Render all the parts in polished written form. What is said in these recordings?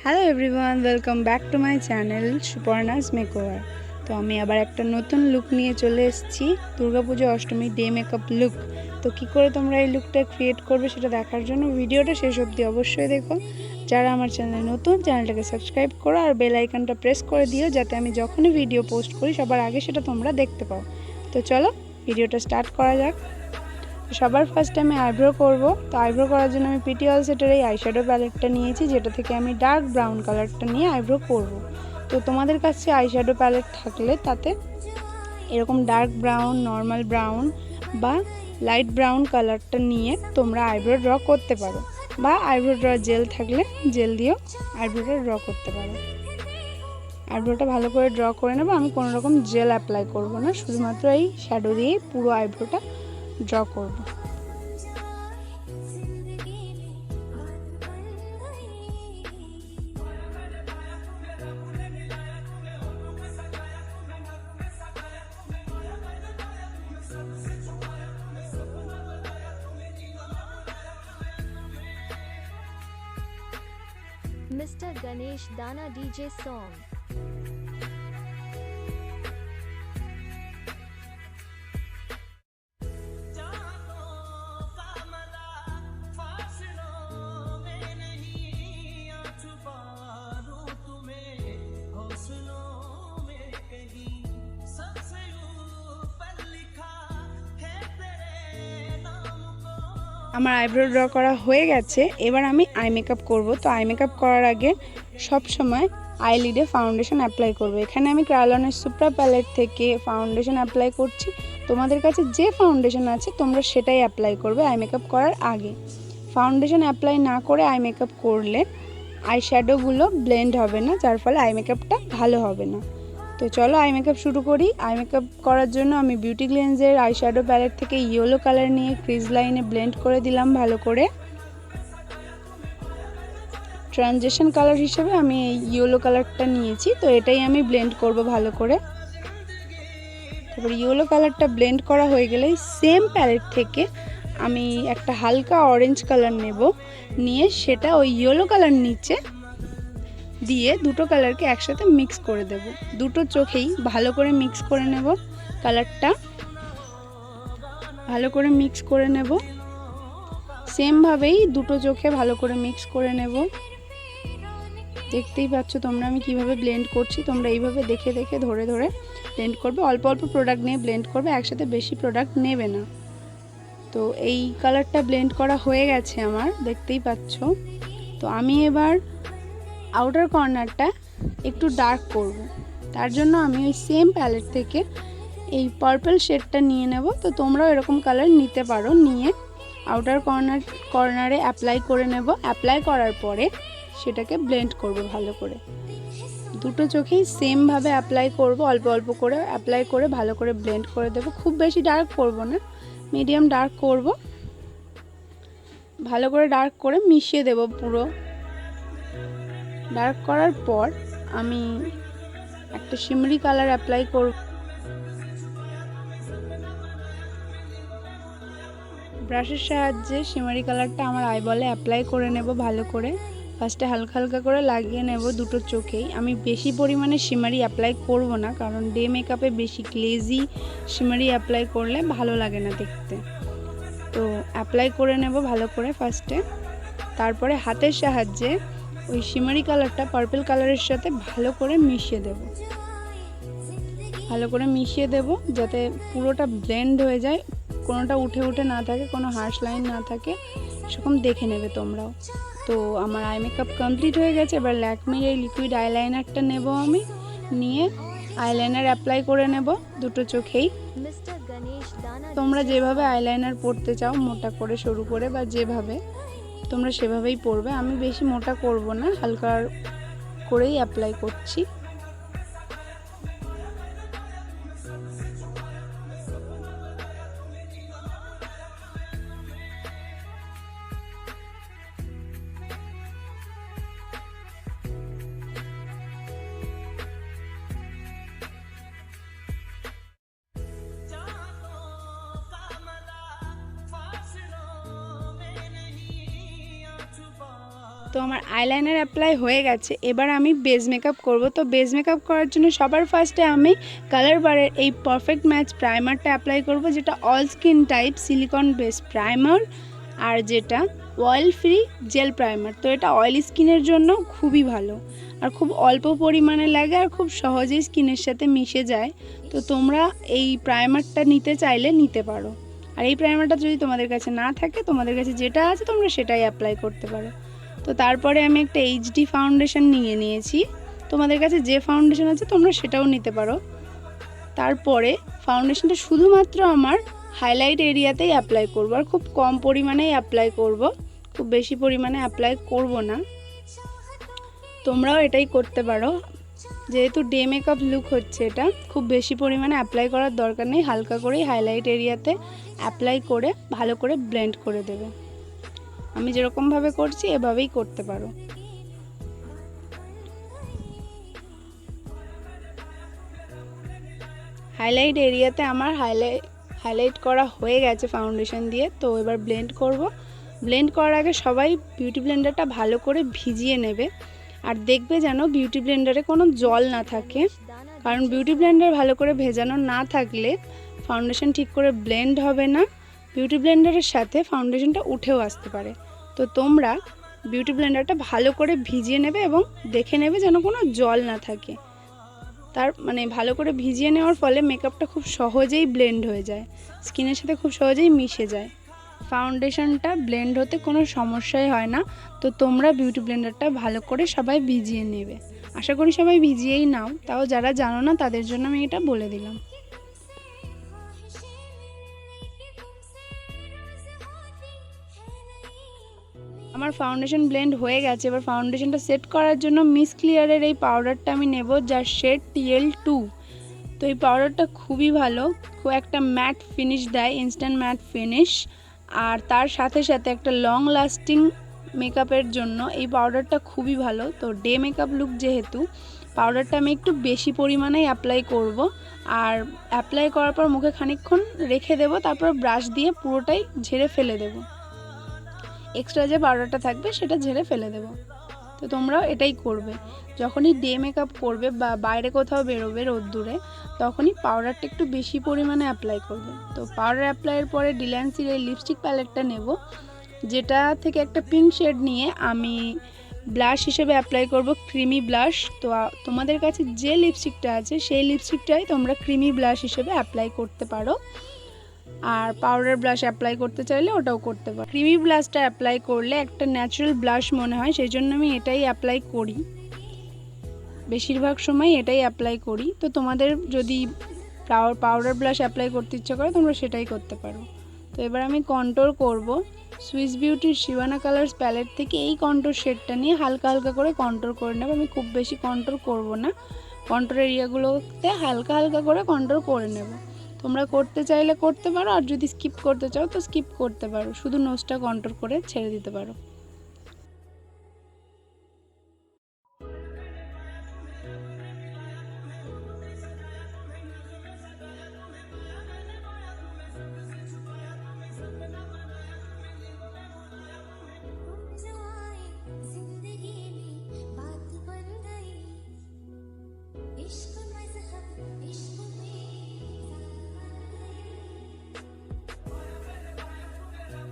Hello everyone, welcome back to my channel Suparna's makeover. তো আমি আবার একটা নতুন লুক নিয়ে চলে এসেছি, Durga Puja Ashtami day makeup look. তো কী করে তোমরা এই লুকটা ক্রিয়েট করবে সেটা দেখার জন্য ভিডিওটা শেষ অবধি অবশ্যই দেখো। যারা আমার চ্যানেলে নতুন, চ্যানেলটাকে সাবস্ক্রাইব করো আর বেল আইকনটা প্রেস করে দিও, যাতে আমি যখনই ভিডিও পোস্ট করি সবার আগে সেটা তোমরা দেখতে পাও। তো চলো ভিডিওটা স্টার্ট করা যাক। সবার ফার্স্টে আমি আইব্রো করব। তো আইব্রো করার জন্য আমি পিটি অল সেটের এই আইশ্যাডো প্যালেটটা নিয়েছি, যেটা থেকে আমি ডার্ক ব্রাউন কালারটা নিয়ে আইব্রো করব। তো তোমাদের কাছে আইশ্যাডো প্যালেট থাকলে তাতে এরকম ডার্ক ব্রাউন, নর্মাল ব্রাউন বা লাইট ব্রাউন কালারটা নিয়ে তোমরা আইব্রো ড্র করতে পারো, বা আইব্রো ড্র জেল থাকলে জেল দিয়েও আইব্রোটা ড্র করতে পারো। আইব্রোটা ভালো করে ড্র করে নেবো। আমি কোনো রকম জেল অ্যাপ্লাই করব না, শুধুমাত্র এই শ্যাডো দিয়েই পুরো আইব্রোটা ড্র করব। Mr. Ganesh Dana DJ song. আমার আইব্রো ড্র করা হয়ে গেছে, এবার আমি আই মেকআপ করব। তো আই মেকআপ করার আগে সব সময় আইলিডে ফাউন্ডেশন অ্যাপ্লাই করব। এখানে আমি ক্রায়োলনের সুপ্রা প্যালেট থেকে ফাউন্ডেশন অ্যাপ্লাই করছি। তোমাদের কাছে যে ফাউন্ডেশন আছে তোমরা সেটাই অ্যাপ্লাই করবে আই মেকআপ করার আগে। ফাউন্ডেশন অ্যাপ্লাই না করে আই মেকআপ করলে আই শ্যাডোগুলো ব্লেন্ড হবে না, যার ফলে আই মেকআপটা ভালো হবে না। তো চলো আই মেকআপ শুরু করি। আই মেকআপ করার জন্য আমি বিউটি গ্লেন্সের আই শ্যাডো প্যালেট থেকে ইয়েলো কালার নিয়ে ক্রিজ লাইনে ব্লেন্ড করে দিলাম ভালো করে। ট্রানজিশন কালার হিসেবে আমি এই ইয়েলো কালারটা নিয়েছি, তো এটাই আমি ব্লেন্ড করব ভালো করে। তারপর ইয়েলো কালারটা ব্লেন্ড করা হয়ে গেলে সেম প্যালেট থেকে আমি একটা হালকা অরেঞ্জ কালার নেব, নিয়ে সেটা ওই ইয়েলো কালার নিচে দিয়ে দুটো কালারকে একসাথে মিক্স করে দেব। দুটো চোখেই ভালো করে মিক্স করে নেব। কালারটা ভালো করে মিক্স করে নেব, সেমভাবেই দুটো চোখে ভালো করে মিক্স করে নেব। দেখতেই পাচ্ছ তোমরা আমি কিভাবে ব্লেন্ড করছি। তোমরা এইভাবে দেখে দেখে ধরে ধরে ব্লেন্ড করবে। অল্প অল্প প্রোডাক্ট নিয়ে ব্লেন্ড করবে, একসাথে বেশি প্রোডাক্ট নেবে না। তো এই কালারটা ব্লেন্ড করা হয়ে গেছে আমার, দেখতেই পাচ্ছ। তো আমি এবার আউটার কর্নারটা একটু ডার্ক করব। তার জন্য আমি ওই সেম প্যালেট থেকে এই পার্পল শেডটা নিয়ে নেব। তো তোমরাও এরকম কালার নিতে পারো, নিয়ে আউটার কর্নারে অ্যাপ্লাই করে নেব। অ্যাপ্লাই করার পরে সেটাকে ব্লেন্ড করব ভালো করে। দুটো চোখেই সেমভাবে অ্যাপ্লাই করব, অল্প অল্প করে অ্যাপ্লাই করে ভালো করে ব্লেন্ড করে দেব। খুব বেশি ডার্ক করব না, মিডিয়াম ডার্ক করব। ভালো করে ডার্ক করে মিশিয়ে দেব পুরো। ডার্ক করার পর আমি একটা শিমরি কালার অ্যাপ্লাই করব। ব্রাশের সাহায্যে শিমারি কালারটা আমার আইবলে অ্যাপ্লাই করে নেব ভালো করে। ফার্স্টে হালকা হালকা করে লাগিয়ে নেব দুটো চোখেই। আমি বেশি পরিমাণে শিমারি অ্যাপ্লাই করব না, কারণ ডে মেকআপে বেশি গ্লেজি শিমারি অ্যাপ্লাই করলে ভালো লাগে না দেখতে। তো অ্যাপ্লাই করে নেব ভালো করে ফার্স্টে। তারপরে হাতের সাহায্যে ওই শিমারি কালারটা পার্পল কালারের সাথে ভালো করে মিশিয়ে দেব। ভালো করে মিশিয়ে দেব যাতে পুরোটা ব্লেন্ড হয়ে যায়, কোনোটা উঠে উঠে না থাকে, কোনো হার্শ লাইন না থাকে, সেরকম দেখে নেবে তোমরাও। তো আমার আই মেকআপ কমপ্লিট হয়ে গেছে। এবার ল্যাকমির এই লিকুইড আইলাইনারটা নেব আমি, নিয়ে আইলাইনার অ্যাপ্লাই করে নেব দুটো চোখেই। তোমরা যেভাবে আইলাইনার পরতে চাও, মোটা করে সরু করে বা যেভাবে, তোমরা সেভাবেই পরবে। আমি বেশি মোটা করব না, হালকা করেই অ্যাপ্লাই করছি। তো আমার আইলাইনার অ্যাপ্লাই হয়ে গেছে, এবার আমি বেস মেকআপ করব। তো বেস মেকআপ করার জন্য সবার ফার্স্টে আমি কালার বারের এই পারফেক্ট ম্যাচ প্রাইমারটা অ্যাপ্লাই করব, যেটা all skin type silicone base primer, আর যেটা অয়েল ফ্রি জেল প্রাইমার। তো এটা অয়েলি স্কিনের জন্য খুবই ভালো, আর খুব অল্প পরিমাণে লাগে, আর খুব সহজেই স্কিনের সাথে মিশে যায়। তো তোমরা এই প্রাইমারটা নিতে চাইলে নিতে পারো, আর এই প্রাইমারটা যদি তোমাদের কাছে না থাকে, তোমাদের কাছে যেটা আছে তোমরা সেটাই অ্যাপ্লাই করতে পারো। তো তারপরে আমি একটা এইচডি ফাউন্ডেশন নিয়ে নিয়েছি, তোমাদের কাছে যে ফাউন্ডেশন আছে তোমরা সেটাও নিতে পারো। তারপরে ফাউন্ডেশনটা শুধুমাত্র আমার হাইলাইট এরিয়াতেই অ্যাপ্লাই করব, আর খুব কম পরিমাণেই অ্যাপ্লাই করব, খুব বেশি পরিমাণে অ্যাপ্লাই করব না। তোমরাও এটাই করতে পারো, যেহেতু ডে মেকআপ লুক হচ্ছে, এটা খুব বেশি পরিমাণে অ্যাপ্লাই করার দরকার নেই, হালকা করেই হাইলাইট এরিয়াতে অ্যাপ্লাই করে ভালো করে ব্লেন্ড করে দেবে। আমি যেরকমভাবে করছি এভাবেই করতে পারো। হাইলাইট এরিয়াতে আমার হাইলাইট করা হয়ে গেছে ফাউন্ডেশন দিয়ে। তো এবার ব্লেন্ড করব। ব্লেন্ড করার আগে সবাই বিউটি ব্লেন্ডারটা ভালো করে ভিজিয়ে নেবে, আর দেখবে যেন বিউটি ব্লেন্ডারে কোনো জল না থাকে, কারণ বিউটি ব্লেন্ডার ভালো করে ভেজানো না থাকলে ফাউন্ডেশন ঠিক করে ব্লেন্ড হবে না, বিউটি ব্লেন্ডারের সাথে ফাউন্ডেশনটা উঠেও আসতে পারে। তো তোমরা বিউটি ব্লেন্ডারটা ভালো করে ভিজিয়ে নেবে এবং দেখে নেবে যেন কোনো জল না থাকে। তার মানে ভালো করে ভিজিয়ে নেওয়ার ফলে মেকআপটা খুব সহজেই ব্লেন্ড হয়ে যায়, স্কিনের সাথে খুব সহজেই মিশে যায়, ফাউন্ডেশনটা ব্লেন্ড হতে কোনো সমস্যাই হয় না। তো তোমরা বিউটি ব্লেন্ডারটা ভালো করে সবাই ভিজিয়ে নেবে, আশা করি সবাই ভিজিয়েই নাও, তাও যারা জানো না তাদের জন্য আমি এটা বলে দিলাম। আমার ফাউন্ডেশন ব্লেন্ড হয়ে গেছে। এবার ফাউন্ডেশনটা সেট করার জন্য মিস ক্লিয়ারের এই পাউডারটা আমি নেব, যার শেড TL2। তো এই পাউডারটা খুবই ভালো, খুব একটা ম্যাট ফিনিশ দেয়, ইনস্ট্যান্ট ম্যাট ফিনিশ, আর তার সাথে সাথে একটা লং লাস্টিং মেকআপের জন্য এই পাউডারটা খুবই ভালো। তো ডে মেকআপ লুক যেহেতু, পাউডারটা আমি একটু বেশি পরিমাণেই অ্যাপ্লাই করব, আর অ্যাপ্লাই করার পর মুখে খানিকক্ষণ রেখে দেব, তারপর ব্রাশ দিয়ে পুরোটাই ঝেড়ে ফেলে দেব, এক্সট্রা যে পাউডারটা থাকবে সেটা ঝেড়ে ফেলে দেব। তো তোমরাও এটাই করবে, যখনই ডে মেকআপ করবে বা বাইরে কোথাও বেরোবে রোদ্দুরে, তখনই পাউডারটা একটু বেশি পরিমাণে অ্যাপ্লাই করবে। তো পাউডার অ্যাপ্লাইয়ের পরে ডিল্যান্সির এই লিপস্টিক প্যালেটটা নেব, যেটা থেকে একটা পিঙ্ক শেড নিয়ে আমি ব্লাশ হিসেবে অ্যাপ্লাই করব ক্রিমি ব্লাশ। তো তোমাদের কাছে যে লিপস্টিকটা আছে সেই লিপস্টিকটাই তোমরা ক্রিমি ব্লাশ হিসেবে অ্যাপ্লাই করতে পারো, আর পাউডার ব্লাশ অ্যাপ্লাই করতে চাইলে ওটাও করতে পারো। ক্রিমি ব্লাশটা অ্যাপ্লাই করলে একটা ন্যাচারাল ব্লাশ মনে হয়, সেই জন্য আমি এটাই অ্যাপ্লাই করি, বেশিরভাগ সময় এটাই অ্যাপ্লাই করি। তো তোমাদের যদি পাউডার ব্লাশ অ্যাপ্লাই করতে ইচ্ছে করে তোমরা সেটাই করতে পারো। তো এবার আমি কন্ট্রোল করব সুইস বিউটির শিবানা কালার্স প্যালেট থেকে এই কন্ট্রোল শেডটা নিয়ে হালকা হালকা করে কন্ট্রোল করে নেব। আমি খুব বেশি কন্ট্রোল করব না, কন্ট্রোল এরিয়াগুলোতে হালকা হালকা করে কন্ট্রোল করে নেব। তোমরা করতে চাইলে করতে পারো, আর যদি স্কিপ করতে চাও তো স্কিপ করতে পারো, শুধু নোজটা কন্ট্রোল করে ছেড়ে দিতে পারো।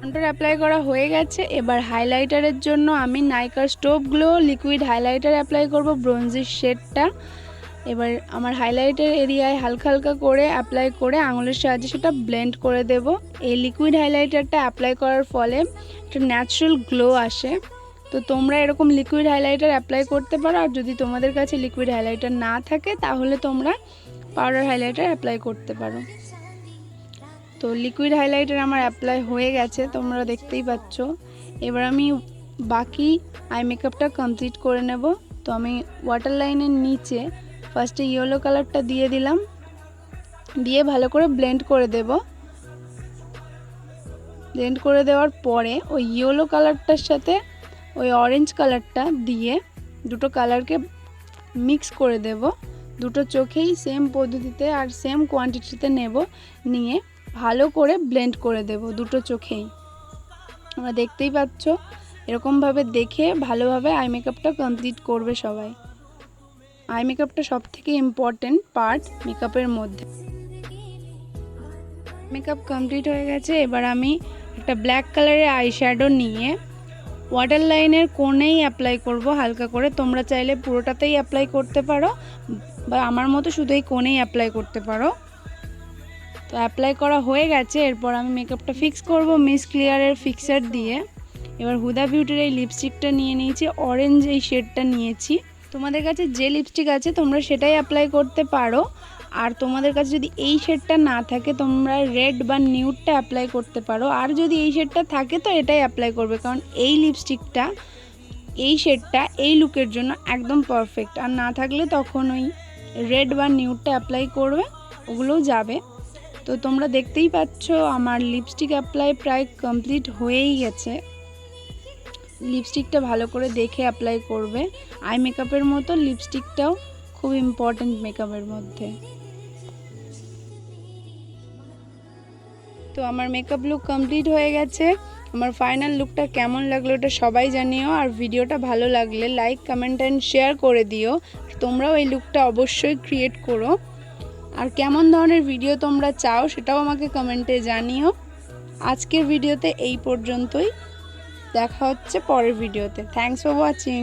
কন্ট্রোল অ্যাপ্লাই করা হয়ে গেছে। এবার হাইলাইটারের জন্য আমি নাইকার strobe glow liquid highlighter apply করব, ব্রোঞ্জির শেডটা। এবার আমার হাইলাইটার এরিয়ায় হালকা হালকা করে অ্যাপ্লাই করে আঙুলের সাহায্যে সেটা ব্লেন্ড করে দেব। এই লিকুইড হাইলাইটারটা অ্যাপ্লাই করার ফলে একটা ন্যাচারাল গ্লো আসে। তো তোমরা এরকম লিকুইড হাইলাইটার অ্যাপ্লাই করতে পারো, আর যদি তোমাদের কাছে লিকুইড হাইলাইটার না থাকে তাহলে তোমরা পাউডার হাইলাইটার অ্যাপ্লাই করতে পারো। তো লিকুইড হাইলাইটার আমার অ্যাপ্লাই হয়ে গেছে, তোমরা দেখতেই পাচ্ছ। এবার আমি বাকি আই মেকআপটা কমপ্লিট করে নেব। তো আমি ওয়াটার লাইনের নিচে ফার্স্টে ইয়েলো কালারটা দিয়ে দিলাম, দিয়ে ভালো করে ব্লেন্ড করে দেব। ব্লেন্ড করে দেওয়ার পরে ওই ইয়েলো কালারটার সাথে ওই অরেঞ্জ কালারটা দিয়ে দুটো কালারকে মিক্স করে দেব। দুটো চোখেই সেম পদ্ধতিতে আর সেম কোয়ান্টিটিতে নেব, নিয়ে ভালো করে ব্লেন্ড করে দেব দুটো চোখেই। তোমরা দেখতেই পাচ্ছ। এরকমভাবে দেখে ভালোভাবে আই মেকআপটা কমপ্লিট করবে সবাই। আই মেকআপটা সবথেকে ইম্পর্টেন্ট পার্ট মেকআপের মধ্যে। মেকআপ কমপ্লিট হয়ে গেছে। এবার আমি একটা ব্ল্যাক কালারের আই শ্যাডো নিয়ে ওয়াটার লাইনের কোণেই অ্যাপ্লাই করব হালকা করে। তোমরা চাইলে পুরোটাতেই অ্যাপ্লাই করতে পারো বা আমার মতো শুধু এই কোণেই অ্যাপ্লাই করতে পারো। তো অ্যাপ্লাই করা হয়ে গেছে। এরপর আমি মেকআপটা ফিক্স করব মিস ক্লিয়ারের ফিক্সার দিয়ে। এবার হুদা বিউটির এই লিপস্টিকটা নিয়ে নিয়েছি, অরেঞ্জ এই শেডটা নিয়েছি। তোমাদের কাছে যে লিপস্টিক আছে তোমরা সেটাই অ্যাপ্লাই করতে পারো। আর তোমাদের কাছে যদি এই শেডটা না থাকে তোমরা রেড বা নিউডটা অ্যাপ্লাই করতে পারো। আর যদি এই শেডটা থাকে তো এটাই অ্যাপ্লাই করবে, কারণ এই লিপস্টিকটা এই শেডটা এই লুকের জন্য একদম পারফেক্ট। আর না থাকলে তখন ওই রেড বা নিউডটা অ্যাপ্লাই করবে, ওগুলোও যাবে। তো তোমরা দেখতেই পাচ্ছ আমার লিপস্টিক অ্যাপ্লাই প্রায় কমপ্লিট হয়েই গেছে। লিপস্টিকটা ভালো করে দেখে অ্যাপ্লাই করবে। আই মেকআপের মতো লিপস্টিকটাও খুব ইম্পর্ট্যান্ট মেকআপের মধ্যে। তো আমার মেকআপ লুক কমপ্লিট হয়ে গেছে। আমার ফাইনাল লুকটা কেমন লাগলো এটা সবাই জানিও। আর ভিডিওটা ভালো লাগলে লাইক কমেন্ট অ্যান্ড শেয়ার করে দিও। তোমরাও এই লুকটা অবশ্যই ক্রিয়েট করো। আর কেমন ধরনের ভিডিও তোমরা চাও সেটাও আমাকে কমেন্টে জানিও। আজকের ভিডিওতে এই পর্যন্তই, দেখা হচ্ছে পরের ভিডিওতে। Thanks for watching.